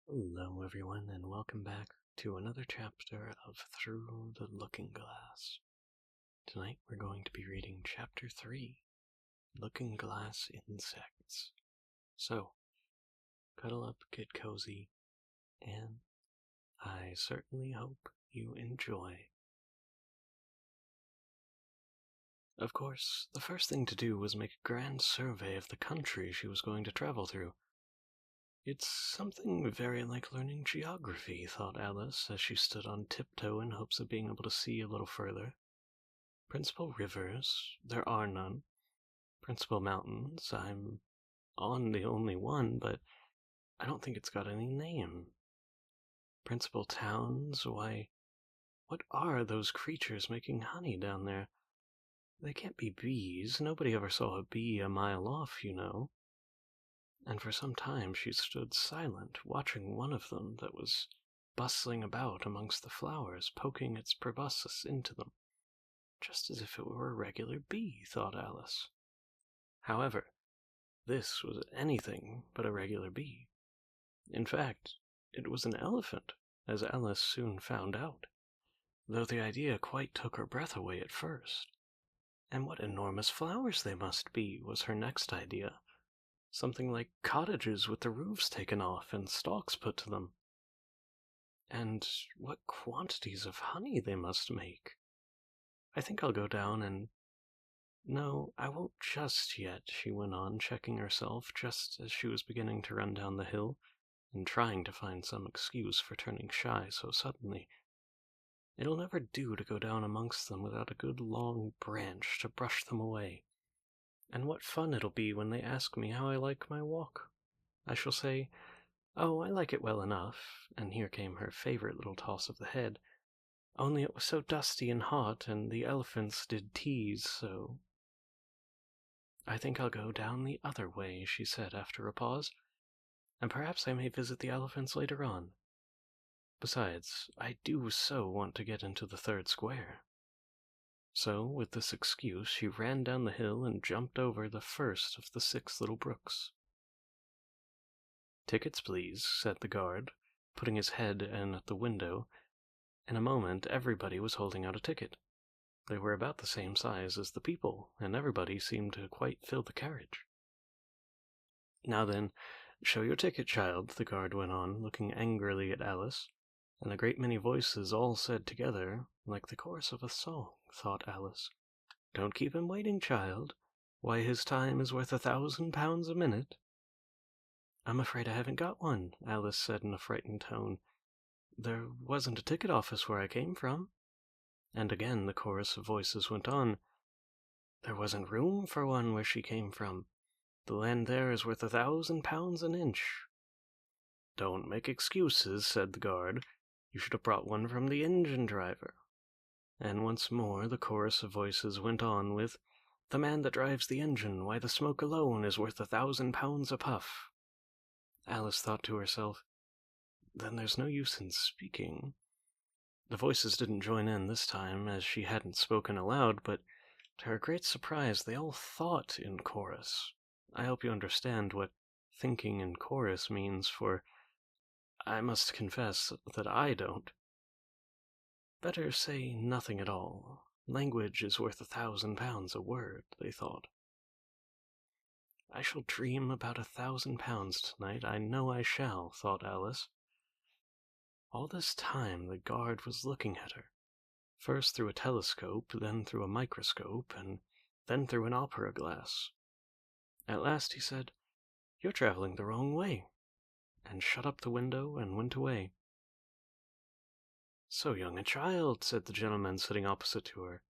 Hello, everyone, and welcome back to another chapter of Through the Looking Glass. Tonight we're going to be reading Chapter 3, Looking Glass Insects. So, cuddle up, get cozy, and I certainly hope you enjoy. Of course, the first thing to do was make a grand survey of the country she was going to travel through. It's something very like learning geography, thought Alice, as she stood on tiptoe in hopes of being able to see a little further. Principal rivers, there are none. Principal mountains, I'm on the only one, but I don't think it's got any name. Principal towns, why, what are those creatures making honey down there? They can't be bees. Nobody ever saw a bee a mile off, you know. And for some time she stood silent, watching one of them that was bustling about amongst the flowers, poking its proboscis into them, just as if it were a regular bee, thought Alice. However, this was anything but a regular bee. In fact, it was an elephant, as Alice soon found out, though the idea quite took her breath away at first. And what enormous flowers they must be, was her next idea. Something like cottages with the roofs taken off and stalks put to them. And what quantities of honey they must make. I think I'll go down and... No, I won't just yet, she went on, checking herself just as she was beginning to run down the hill, and trying to find some excuse for turning shy so suddenly. It'll never do to go down amongst them without a good long branch to brush them away. And what fun it'll be when they ask me how I like my walk. I shall say, "Oh, I like it well enough," and here came her favorite little toss of the head, "only it was so dusty and hot, and the elephants did tease so." "I think I'll go down the other way," she said after a pause, "and perhaps I may visit the elephants later on. Besides, I do so want to get into the third square." So, with this excuse, she ran down the hill and jumped over the first of the 6 little brooks. "Tickets, please," said the guard, putting his head in at the window. In a moment everybody was holding out a ticket. They were about the same size as the people, and everybody seemed to quite fill the carriage. "Now then, show your ticket, child," the guard went on, looking angrily at Alice, and a great many voices all said together, like the chorus of a song, thought Alice, "Don't keep him waiting, child. Why, his time is worth £1,000 a minute." "I'm afraid I haven't got one," Alice said in a frightened tone. "There wasn't a ticket office where I came from." And again the chorus of voices went on. "There wasn't room for one where she came from. The land there is worth £1,000 an inch." "Don't make excuses," said the guard. "You should have brought one from the engine driver." And once more the chorus of voices went on with, "The man that drives the engine, why the smoke alone is worth £1,000 a puff." Alice thought to herself, "Then there's no use in speaking." The voices didn't join in this time, as she hadn't spoken aloud, but to her great surprise they all thought in chorus. I hope you understand what thinking in chorus means, for I must confess that I don't. Better say nothing at all. Language is worth £1,000 a word, they thought. "I shall dream about £1,000 tonight, I know I shall," thought Alice. All this time the guard was looking at her, first through a telescope, then through a microscope, and then through an opera glass. At last he said, "You're traveling the wrong way," and shut up the window and went away. "So young a child," said the gentleman sitting opposite to her.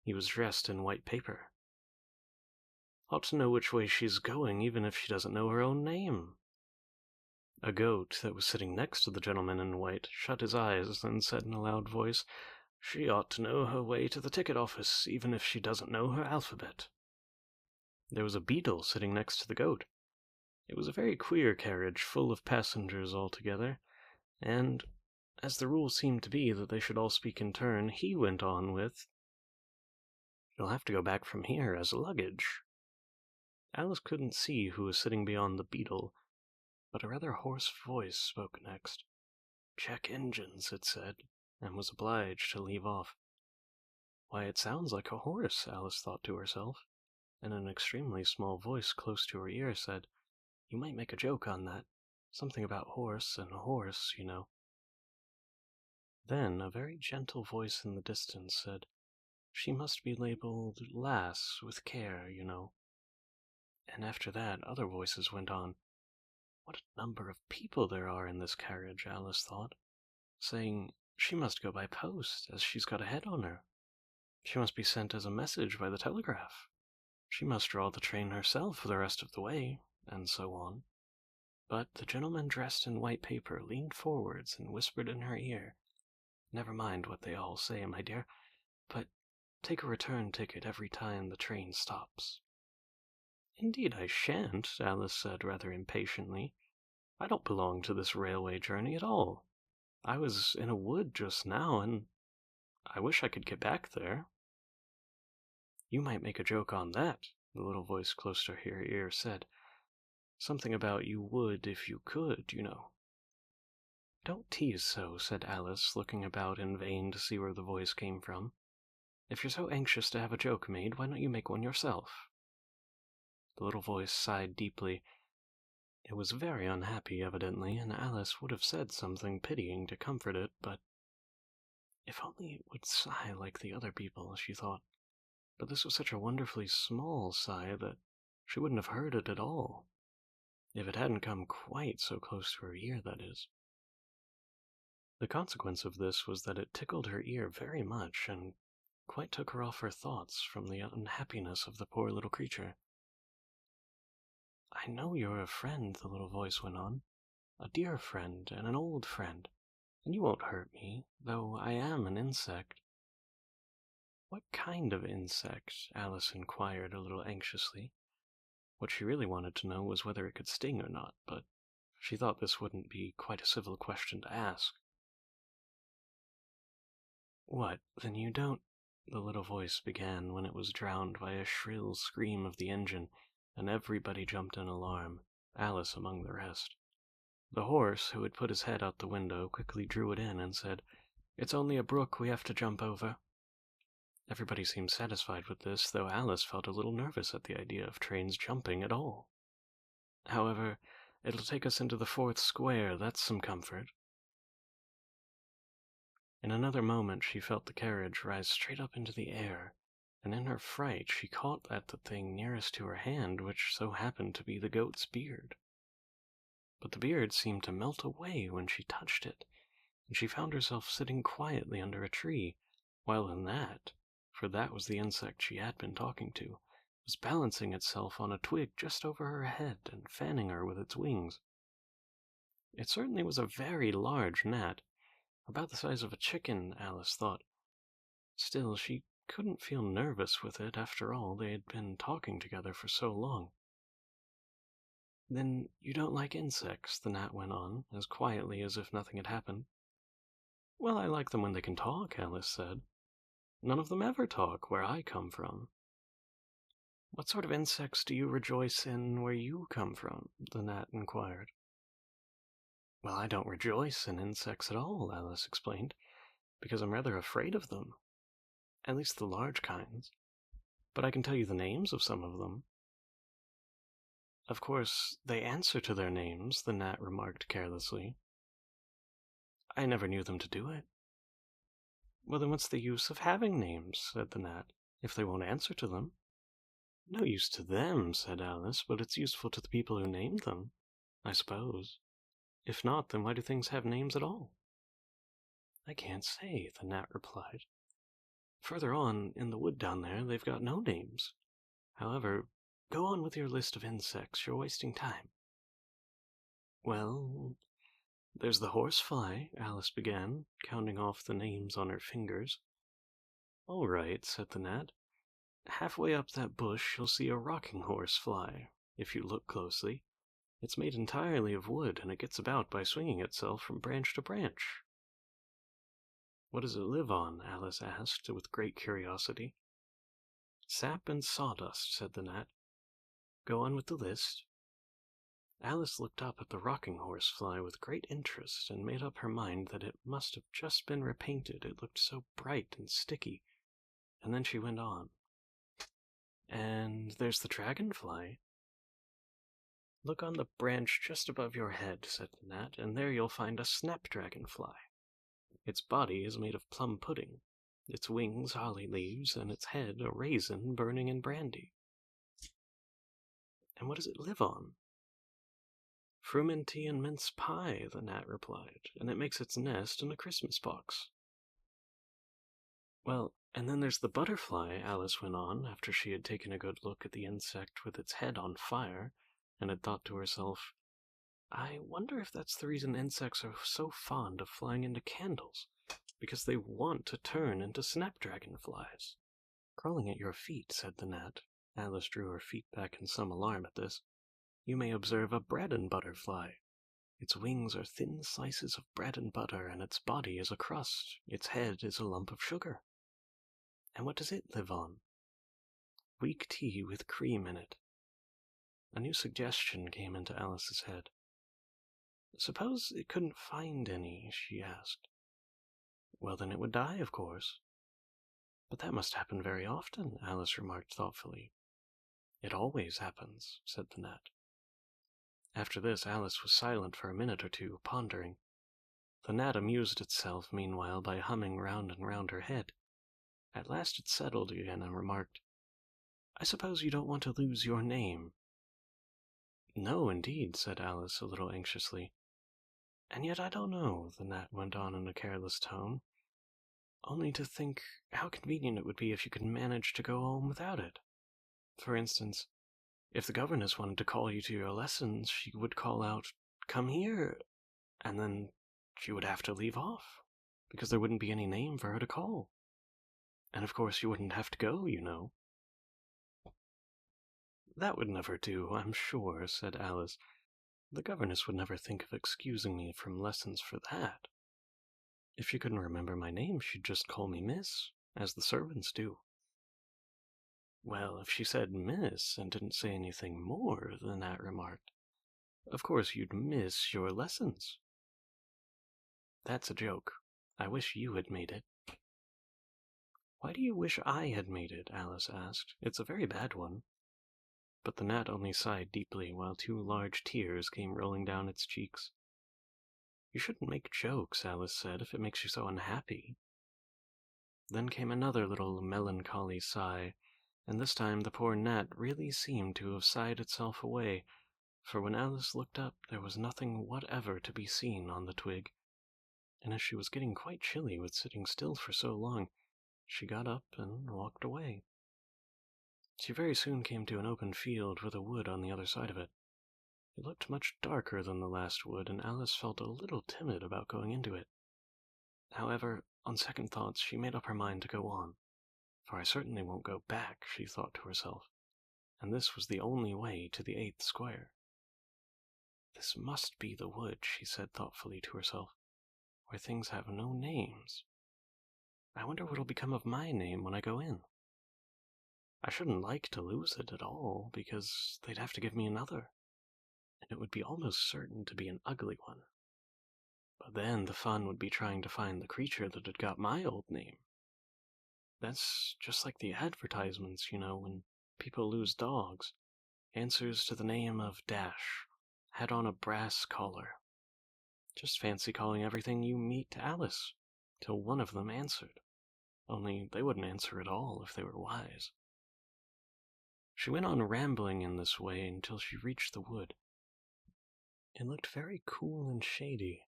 He was dressed in white paper. "Ought to know which way she's going, even if she doesn't know her own name." A goat that was sitting next to the gentleman in white shut his eyes and said in a loud voice, "She ought to know her way to the ticket office, even if she doesn't know her alphabet." There was a beetle sitting next to the goat. It was a very queer carriage, full of passengers altogether, and, as the rule seemed to be that they should all speak in turn, he went on with, "You'll have to go back from here as luggage." Alice couldn't see who was sitting beyond the beetle, but a rather hoarse voice spoke next. "Check engines," it said, and was obliged to leave off. "Why, it sounds like a horse," Alice thought to herself, and an extremely small voice close to her ear said, "You might make a joke on that. Something about horse and horse, you know." Then a very gentle voice in the distance said, "She must be labeled Lass with care, you know." And after that, other voices went on. "What a number of people there are in this carriage," Alice thought, saying, "She must go by post, as she's got a head on her. She must be sent as a message by the telegraph. She must draw the train herself for the rest of the way," and so on. But the gentleman dressed in white paper leaned forwards and whispered in her ear, "Never mind what they all say, my dear, but take a return ticket every time the train stops." "Indeed I shan't," Alice said rather impatiently. "I don't belong to this railway journey at all. I was in a wood just now, and I wish I could get back there." "You might make a joke on that," the little voice close to her ear said. "Something about you would if you could, you know." "Don't tease so," said Alice, looking about in vain to see where the voice came from. "If you're so anxious to have a joke made, why don't you make one yourself?" The little voice sighed deeply. It was very unhappy, evidently, and Alice would have said something pitying to comfort it, but if only it would sigh like the other people, she thought. But this was such a wonderfully small sigh that she wouldn't have heard it at all, if it hadn't come quite so close to her ear, that is. The consequence of this was that it tickled her ear very much, and quite took her off her thoughts from the unhappiness of the poor little creature. "I know you're a friend," the little voice went on, "a dear friend and an old friend, and you won't hurt me, though I am an insect." "What kind of insect?" Alice inquired a little anxiously. What she really wanted to know was whether it could sting or not, but she thought this wouldn't be quite a civil question to ask. "What, then you don't—" the little voice began, when it was drowned by a shrill scream of the engine, and everybody jumped in alarm, Alice among the rest. The horse, who had put his head out the window, quickly drew it in and said, "It's only a brook we have to jump over." Everybody seemed satisfied with this, though Alice felt a little nervous at the idea of trains jumping at all. "However, it'll take us into the fourth square, that's some comfort." In another moment she felt the carriage rise straight up into the air, and in her fright she caught at the thing nearest to her hand, which so happened to be the goat's beard. But the beard seemed to melt away when she touched it, and she found herself sitting quietly under a tree, while the gnat, for that was the insect she had been talking to, was balancing itself on a twig just over her head and fanning her with its wings. It certainly was a very large gnat, about the size of a chicken, Alice thought. Still, she couldn't feel nervous with it, after all, they had been talking together for so long. "Then you don't like insects?" the gnat went on, as quietly as if nothing had happened. "Well, I like them when they can talk," Alice said. "None of them ever talk, where I come from." "What sort of insects do you rejoice in where you come from?" the gnat inquired. "Well, I don't rejoice in insects at all," Alice explained, "because I'm rather afraid of them. At least the large kinds. But I can tell you the names of some of them." "Of course, they answer to their names," the gnat remarked carelessly. "I never knew them to do it." "Well, then what's the use of having names," said the gnat, "if they won't answer to them?" "No use to them," said Alice, "but it's useful to the people who name them, I suppose. If not, then why do things have names at all?" "I can't say," the gnat replied. "Further on, in the wood down there, they've got no names. However, go on with your list of insects. You're wasting time." "Well, there's the horsefly," Alice began, counting off the names on her fingers. "All right," said the gnat. "Halfway up that bush you'll see a rocking horsefly, if you look closely. It's made entirely of wood, and it gets about by swinging itself from branch to branch." "What does it live on?" Alice asked, with great curiosity. "Sap and sawdust," said the gnat. "Go on with the list." Alice looked up at the rocking horse fly with great interest and made up her mind that it must have just been repainted, it looked so bright and sticky. And then she went on. And there's the dragonfly. Look on the branch just above your head, said the gnat, and there you'll find a snapdragonfly. Its body is made of plum pudding, its wings holly leaves, and its head a raisin burning in brandy. And what does it live on? Frumenty and mince pie, the gnat replied, and it makes its nest in a Christmas box. Well, and then there's the butterfly, Alice went on, after she had taken a good look at the insect with its head on fire, and had thought to herself, I wonder if that's the reason insects are so fond of flying into candles, because they want to turn into snapdragonflies. Crawling at your feet, said the gnat. Alice drew her feet back in some alarm at this. You may observe a bread and butter fly. Its wings are thin slices of bread and butter, and its body is a crust. Its head is a lump of sugar. And what does it live on? Weak tea with cream in it. A new suggestion came into Alice's head. Suppose it couldn't find any, she asked. Well, then it would die, of course. But that must happen very often, Alice remarked thoughtfully. It always happens, said the gnat. After this, Alice was silent for a minute or two, pondering. The gnat amused itself, meanwhile, by humming round and round her head. At last it settled again and remarked, I suppose you don't want to lose your name. No, indeed, said Alice a little anxiously. And yet I don't know, the gnat went on in a careless tone. Only to think how convenient it would be if you could manage to go home without it. For instance, if the governess wanted to call you to your lessons, she would call out, Come here, and then she would have to leave off, because there wouldn't be any name for her to call. And of course you wouldn't have to go, you know. That would never do, I'm sure, said Alice. The governess would never think of excusing me from lessons for that. If she couldn't remember my name, she'd just call me Miss, as the servants do. Well, if she said Miss and didn't say anything more, the gnat remarked, of course you'd miss your lessons. That's a joke. I wish you had made it. Why do you wish I had made it? Alice asked. It's a very bad one. But the gnat only sighed deeply, while 2 large tears came rolling down its cheeks. You shouldn't make jokes, Alice said, if it makes you so unhappy. Then came another little melancholy sigh, and this time the poor gnat really seemed to have sighed itself away, for when Alice looked up there was nothing whatever to be seen on the twig, and as she was getting quite chilly with sitting still for so long, she got up and walked away. She very soon came to an open field with a wood on the other side of it. It looked much darker than the last wood, and Alice felt a little timid about going into it. However, on second thoughts, she made up her mind to go on. For I certainly won't go back, she thought to herself, and this was the only way to the 8th square. This must be the wood, she said thoughtfully to herself, where things have no names. I wonder what'll become of my name when I go in. I shouldn't like to lose it at all, because they'd have to give me another, and it would be almost certain to be an ugly one. But then the fun would be trying to find the creature that had got my old name. That's just like the advertisements, you know, when people lose dogs. Answers to the name of Dash. Had on a brass collar. Just fancy calling everything you meet Alice, till one of them answered. Only they wouldn't answer at all if they were wise. She went on rambling in this way until she reached the wood. It looked very cool and shady.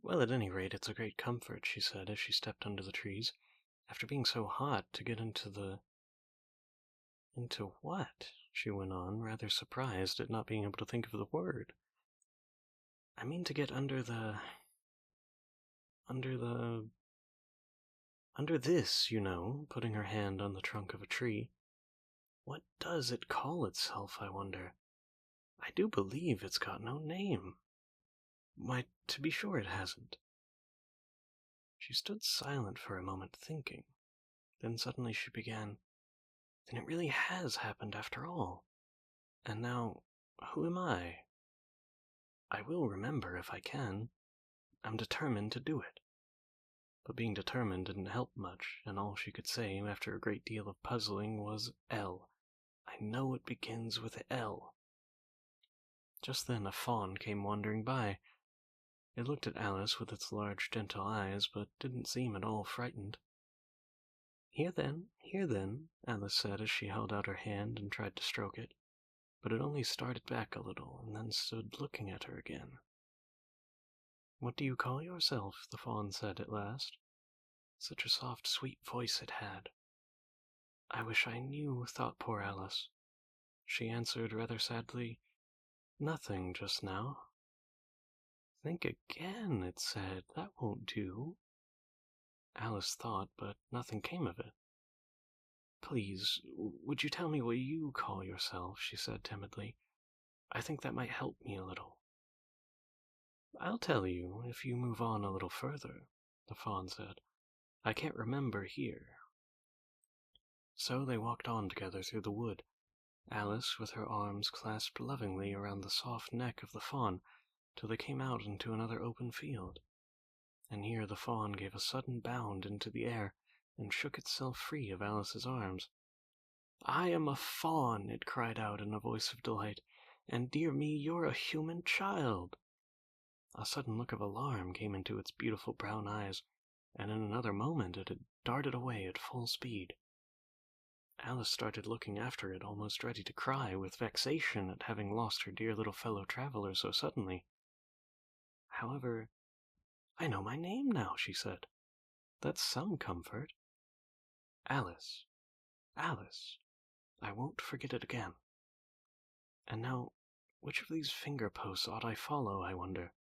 Well, at any rate, it's a great comfort, she said as she stepped under the trees, after being so hot, to get into the... Into what? She went on, rather surprised at not being able to think of the word. I mean to get under this, you know, putting her hand on the trunk of a tree. What does it call itself, I wonder? I do believe it's got no name. Why, to be sure it hasn't. She stood silent for a moment, thinking. Then suddenly she began, Then it really has happened after all. And now, who am I? I will remember if I can. I'm determined to do it." But being determined didn't help much, and all she could say, after a great deal of puzzling, was L. "I know it begins with L." Just then a fawn came wandering by. It looked at Alice with its large, gentle eyes, but didn't seem at all frightened. Here then," Alice said as she held out her hand and tried to stroke it, but it only started back a little and then stood looking at her again. "What do you call yourself?" the fawn said at last. Such a soft, sweet voice it had. "I wish I knew," thought poor Alice. She answered rather sadly, "Nothing just now." "Think again," it said. "That won't do." Alice thought, but nothing came of it. "Please, would you tell me what you call yourself?" she said timidly. "I think that might help me a little." "I'll tell you if you move on a little further," the fawn said. "I can't remember here." So they walked on together through the wood, Alice with her arms clasped lovingly around the soft neck of the fawn, till they came out into another open field. And here the fawn gave a sudden bound into the air, and shook itself free of Alice's arms. "I am a fawn!" it cried out in a voice of delight, "and dear me, you're a human child!" A sudden look of alarm came into its beautiful brown eyes, and in another moment it had darted away at full speed. Alice started looking after it, almost ready to cry with vexation at having lost her dear little fellow traveler so suddenly. However, "I know my name now," she said. "That's some comfort. Alice, Alice. I won't forget it again. And now, which of these finger posts ought I follow, I wonder?"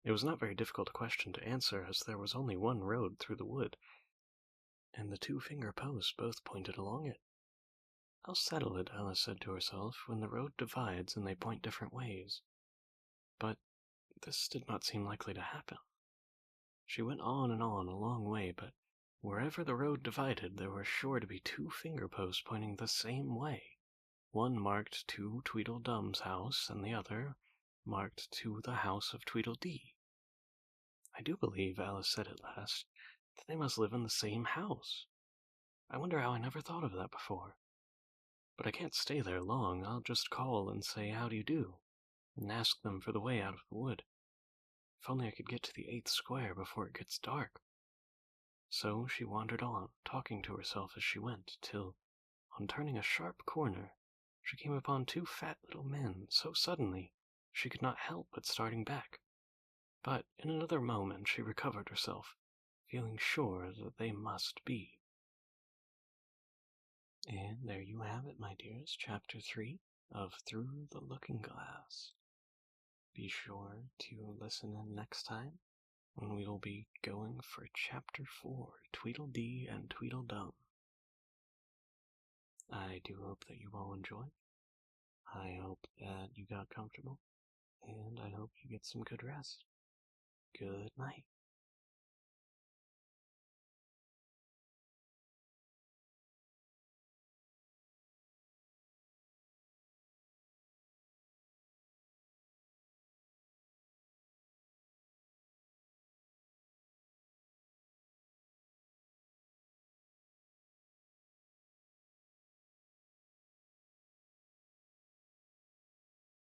It was not very difficult a question to answer, as there was only one road through the wood, and the two finger posts both pointed along it. "I'll settle it," Alice said to herself, "when the road divides and they point different ways." But this did not seem likely to happen. She went on and on a long way, but wherever the road divided there were sure to be two finger posts pointing the same way, one marked to Tweedledum's house, and the other marked to the house of Tweedledee. "I do believe," Alice said at last, "that they must live in the same house. I wonder how I never thought of that before. But I can't stay there long. I'll just call and say how do you do, and ask them for the way out of the wood. If only I could get to the 8th square before it gets dark." So she wandered on, talking to herself as she went, till, on turning a sharp corner, she came upon two fat little men so suddenly she could not help but starting back. But in another moment she recovered herself, feeling sure that they must be. And there you have it, my dears, Chapter 3 of Through the Looking Glass. Be sure to listen in next time, when we will be going for Chapter 4, Tweedledee and Tweedledum. I do hope that you all enjoyed. I hope that you got comfortable, and I hope you get some good rest. Good night.